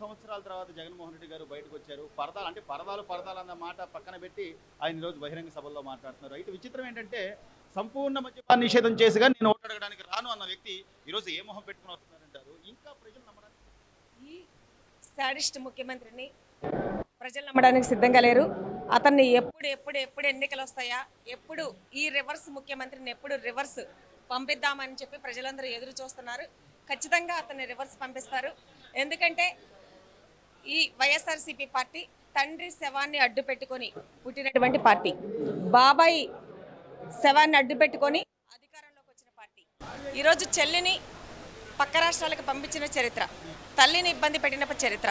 సంవత్సరాల తర్వాత జగన్మోహన్ రెడ్డి గారు బయటకు వచ్చారు. పరదాలు అంటే పరదాలు అన్న మాట పక్కన పెట్టి ఆయన ఈరోజు బహిరంగ సభల్లో మాట్లాడుతున్నారు. అయితే విచిత్రం ఏంటంటే సంపూర్ణ మద్యపాన నిషేధం చేసిగా నేను ఓటు అడగడానికి రాను అన్న వ్యక్తి ఈరోజు ఏ మొహం పెట్టుకుని వస్తున్నారంటారు. ఇంకా ప్రజలు నమ్మడానికి ఈ శాడిస్ట్ ముఖ్యమంత్రిని ప్రజలు నమ్మడానికి సిద్ధంగా లేరు. అతన్ని ఎప్పుడు ఎన్నికలు వస్తాయా, ఎప్పుడు ఈ రివర్స్ ముఖ్యమంత్రిని ఎప్పుడు రివర్స్ పంపిద్దామని చెప్పి ప్రజలందరూ ఎదురు చూస్తున్నారు. ఖచ్చితంగా అతన్ని రివర్స్ పంపిస్తారు. ఎందుకంటే ఈ వైఎస్ఆర్సీపీ పార్టీ తండ్రి శవాన్ని అడ్డు పెట్టుకొని పుట్టినటువంటి పార్టీ, బాబాయి శవాన్ని అడ్డు పెట్టుకొని అధికారంలోకి వచ్చిన పార్టీ. ఈరోజు చెల్లిని పక్క రాష్ట్రాలకు పంపించిన చరిత్ర, తల్లిని ఇబ్బంది పెట్టిన చరిత్ర.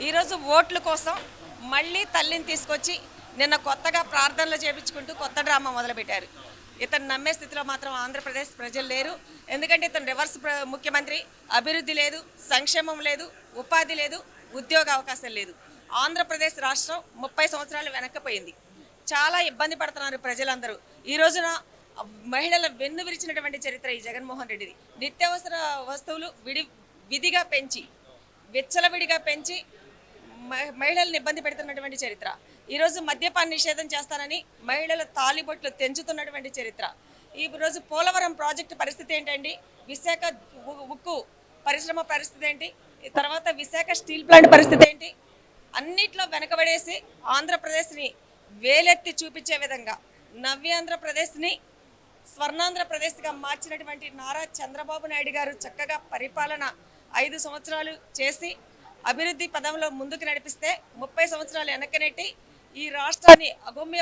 ఈరోజు ఓట్ల కోసం మళ్ళీ తల్లిని తీసుకొచ్చి నిన్న కొత్తగా ప్రార్థనలు చేయించుకుంటూ కొత్త డ్రామా మొదలుపెట్టారు. ఇతను నమ్మే స్థితిలో మాత్రం ఆంధ్రప్రదేశ్ ప్రజలు లేరు. ఎందుకంటే ఇతను రివర్స్ ముఖ్యమంత్రి. అభివృద్ధి లేదు, సంక్షేమం లేదు, ఉపాధి లేదు, ఉద్యోగ అవకాశం లేదు. ఆంధ్రప్రదేశ్ రాష్ట్రం 30 సంవత్సరాలు వెనక్కిపోయింది. చాలా ఇబ్బంది పడుతున్నారు ప్రజలందరూ. ఈ రోజున మహిళల వెన్ను విరిచినటువంటి చరిత్ర ఈ జగన్మోహన్ రెడ్డిది. నిత్యావసర వస్తువులు విధిగా పెంచి విచ్చలవిడిగా పెంచి మహిళలను ఇబ్బంది పెడుతున్నటువంటి చరిత్ర. ఈరోజు మద్యపాన నిషేధం చేస్తానని మహిళల తాలిబొట్లు తెంచుతున్నటువంటి చరిత్ర. ఈరోజు పోలవరం ప్రాజెక్టు పరిస్థితి ఏంటండి, విశాఖ ఉక్కు పరిశ్రమ పరిస్థితి ఏంటి, తర్వాత విశాఖ స్టీల్ ప్లాంట్ పరిస్థితి ఏంటి, అన్నిట్లో వెనకబడేసి ఆంధ్రప్రదేశ్ని వేలెత్తి చూపించే విధంగా నవ్యాంధ్రప్రదేశ్ని స్వర్ణాంధ్రప్రదేశ్గా మార్చినటువంటి నారా చంద్రబాబు నాయుడు గారు చక్కగా పరిపాలన 5 సంవత్సరాలు చేసి అభివృద్ధి పదంలో ముందుకు నడిపిస్తే 30 సంవత్సరాలు వెనక్కి నెట్టి ఈ రాష్ట్రాన్ని అగమ్య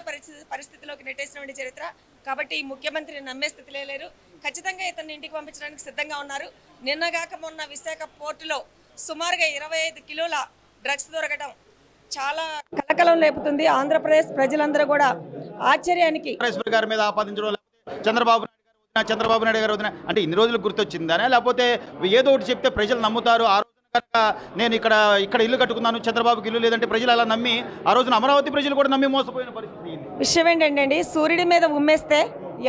పరిస్థితిలోకి నెట్టేసినటువంటి చరిత్ర. కాబట్టి ఈ ముఖ్యమంత్రిని నమ్మే స్థితిలో లేరు. ఖచ్చితంగా ఇతన్ని ఇంటికి పంపించడానికి సిద్ధంగా ఉన్నారు. నిన్నగాక మొన్న విశాఖ పోర్టులో సుమారుగా 25 కిలోల డ్రగ్స్ దొరకడం చాలా కలకలం లేపుతుంది. ఆంధ్రప్రదేశ్ ప్రజలందరూ కూడా ఆశ్చర్యానికి గారి మీద ఆపాదించడం, చంద్రబాబు నాయుడు గారు అంటే ఇన్ని రోజులు గుర్తొచ్చిందనే, లేకపోతే ఏదో ఒకటి చెప్తే ప్రజలు నమ్ముతారు. ఆ నేను ఇక్కడ ఇల్లు కట్టుకున్నాను, చంద్రబాబుకి ఇల్లు లేదంటే ప్రజలు అలా నమ్మి ఆ రోజున అమరావతి ప్రజలు కూడా నమ్మి మోసపోయిన పరిస్థితి. విషయం ఏంటంటే సూర్యుడి మీద ఉమ్మేస్తే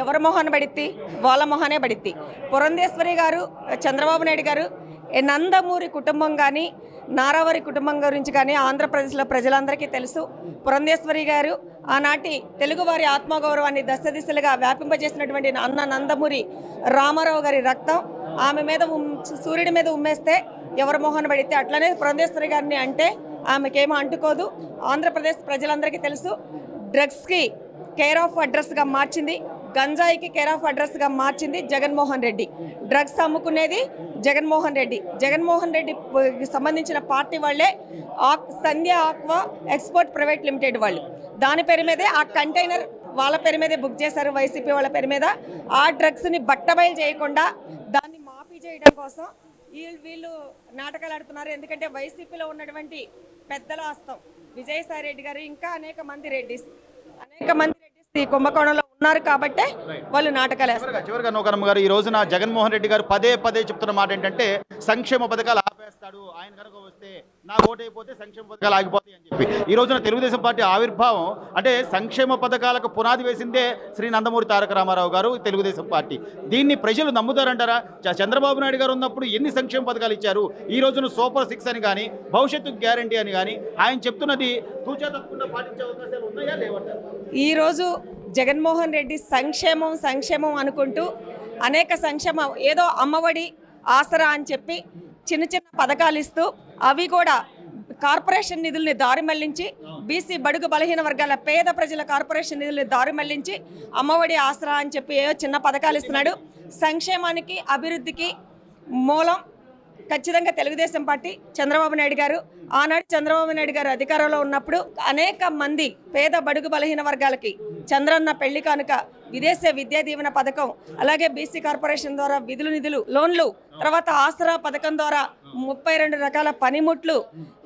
ఎవరి మొహాన్ని పడిద్ది, వాళ్ళ మొహానే పడిద్ది. పురంధేశ్వరి గారు, చంద్రబాబు నాయుడు గారు, నందమూరి కుటుంబం కానీ నారావరి కుటుంబం గురించి కానీ ఆంధ్రప్రదేశ్లో ప్రజలందరికీ తెలుసు. పురంధేశ్వరి గారు ఆనాటి తెలుగువారి ఆత్మగౌరవాన్ని దశ దిశలుగా వ్యాపింపజేసినటువంటి అన్న నందమూరి రామారావు గారి రక్తం ఆమె మీద సూర్యుడి మీద ఉమ్మేస్తే ఎవరి మొహాన్ని పడితే అట్లనే పురంధేశ్వరి గారిని అంటే ఆమెకేమో అంటుకోదు. ఆంధ్రప్రదేశ్ ప్రజలందరికీ తెలుసు. డ్రగ్స్కి కేర్ ఆఫ్ అడ్రస్గా మార్చింది, గంజాయికి కేర్ ఆఫ్ అడ్రస్గా మార్చింది జగన్మోహన్ రెడ్డి. డ్రగ్స్ అమ్ముకునేది జగన్మోహన్ రెడ్డి. జగన్మోహన్ రెడ్డికి సంబంధించిన పార్టీ వాళ్ళే సంధ్య ఆక్వా ఎక్స్పోర్ట్ ప్రైవేట్ లిమిటెడ్ వాళ్ళు. దాని పేరు మీదే ఆ కంటైనర్ వాళ్ళ పేరు మీదే బుక్ చేశారు, వైసీపీ వాళ్ళ పేరు మీద. ఆ డ్రగ్స్ని బట్టబయలు చేయకుండా దాన్ని మాఫీ చేయడం కోసం వీళ్ళు నాటకాలు ఆడుతున్నారు. ఎందుకంటే వైసీపీలో ఉన్నటువంటి పెద్దల హస్తం విజయసాయి రెడ్డి గారు ఇంకా అనేక మంది రెడ్డిస్ ఈ కుంభకోణంలో ఉన్నారు కాబట్టి వాళ్ళు నాటకాలు వేస్తారు. చివరిగా నూకరమ్మ గారు, ఈ రోజున జగన్మోహన్ రెడ్డి గారు పదే చెప్తున్న మాట ఏంటంటే సంక్షేమ పథకాలు ఆపేస్తాడు, ఆయన కనుక వస్తే నా ఓటైపోతే సంక్షేమ పథకాలు ఆగిపోతాయి అని చెప్పి. ఈ రోజున తెలుగుదేశం పార్టీ ఆవిర్భావం అంటే సంక్షేమ పథకాలకు పునాది వేసిందే శ్రీ నందమూరి తారక రామారావు గారు, తెలుగుదేశం పార్టీ. దీన్ని ప్రజలు నమ్ముతారంటారా? చంద్రబాబు నాయుడు గారు ఉన్నప్పుడు ఎన్ని సంక్షేమ పథకాలు ఇచ్చారు? ఈ రోజున సూపర్ 6 అని కానీ భవిష్యత్తు గ్యారంటీ అని కానీ ఆయన చెప్తున్నది తూచా తప్పకుండా పాటించే అవకాశాలు ఉన్నాయా లేవంటారు? ఈరోజు జగన్మోహన్ రెడ్డి సంక్షేమం అనుకుంటూ అనేక సంక్షేమం ఏదో అమ్మఒడి ఆసరా అని చెప్పి చిన్న పథకాలు ఇస్తూ అవి కూడా కార్పొరేషన్ నిధుల్ని దారి మళ్లించి బీసీ బడుగు బలహీన వర్గాల పేద ప్రజల కార్పొరేషన్ నిధుల్ని దారి మళ్లించి అమ్మఒడి ఆసరా అని చెప్పి ఏదో చిన్న పథకాలు ఇస్తున్నాడు. సంక్షేమానికి అభివృద్ధికి మూలం ఖచ్చితంగా తెలుగుదేశం పార్టీ, చంద్రబాబు నాయుడు గారు. ఆనాడు చంద్రబాబు నాయుడు గారు అధికారంలో ఉన్నప్పుడు అనేక మంది పేద బడుగు బలహీన వర్గాలకి చంద్రన్న పెళ్లి కానుక, విదేశీ విద్యా దీవెన పథకం, అలాగే బీసీ కార్పొరేషన్ ద్వారా నిధులు లోన్లు, తర్వాత ఆసరా పథకం ద్వారా 32 రకాల పనిముట్లు,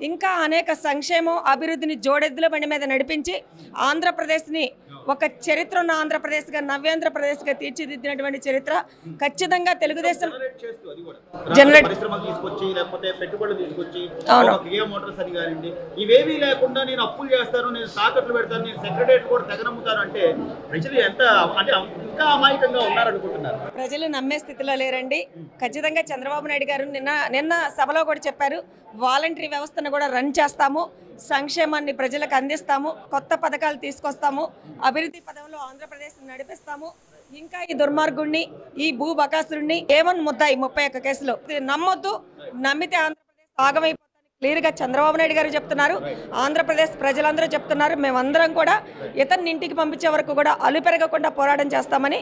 ఇంకా అనేక సంక్షేమం అభివృద్ధిని జోడెద్దుల బండి మీద నడిపించి ఆంధ్రప్రదేశ్ని ఒక చరిత్ర ఉన్న ఆంధ్రప్రదేశ్గా నవ్యాంధ్రప్రదేశ్గా తీర్చిదిద్దినటువంటి చరిత్ర ఖచ్చితంగా తెలుగుదేశం జనరేట్ ఇవేమీ లేకుండా నేను అప్పులు చేస్తాను, నేను తాకట్లు పెడతాను, నేను సెక్రటరీ కూడా తెగనమ్ముతాను అంటే ప్రజలు ఎంత అంటే ఇంకా అమాయకంగా ఉన్నారనుకుంటున్నారు. ప్రజలు నమ్మే స్థితిలో లేరండి. ఖచ్చితంగా చంద్రబాబు నాయుడు గారు నిన్న సభలో కూడా చెప్పారు, వాలంటరీ వ్యవస్థను కూడా రన్ చేస్తాము, సంక్షేమాన్ని ప్రజలకు అందిస్తాము, కొత్త పథకాలు తీసుకొస్తాము, అభివృద్ధి పదంలో ఆంధ్రప్రదేశ్ నడిపిస్తాము, ఇంకా ఈ దుర్మార్గుడిని, ఈ భూ బకాసురుడిని ఏమని ముద్దాయి 31 కేసులో ఇది నమ్మొద్దు, నమ్మితే ఆంధ్రప్రదేశ్ ఆగమైపోతాను క్లియర్గా చంద్రబాబు నాయుడు గారు చెప్తున్నారు, ఆంధ్రప్రదేశ్ ప్రజలందరూ చెప్తున్నారు. మేమందరం కూడా ఇతన్ని ఇంటికి పంపించే వరకు కూడా అలుపెరగకుండా పోరాటం చేస్తామని